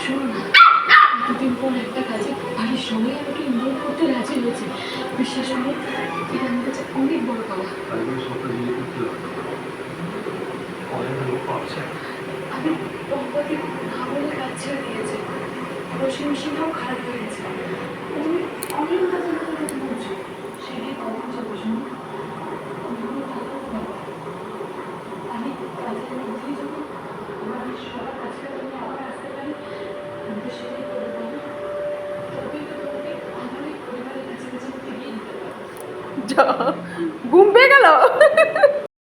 শোনো না, এতদিন পর একটা কাজে বাড়ির সবাই আমাকে ইনভলভ করতে রাজি হয়েছে। বিশ্বাস করো, এটা আমার কাছে অনেক বড় পাওয়া। আমি পম্পাকে না বলে কাজ ছেড়ে দিয়েছে। ওয়াশিং মেশিনটাও খারাপ হয়ে গেছে। তুমি অনেক কাজের কথা বলছো, সেটাই কখন যাবো শোনো। আমি কাজের মধ্যেই যখন আমার সবার কাজটা তুমি আবার আসতে পারি, আমি তো সেটাই করে পাবো। তবেই তো তোমাকে আমার এই পরিবারের কাছাকাছি ফিরিয়ে দিতে পারবো। ঘুম পেয়ে গেল।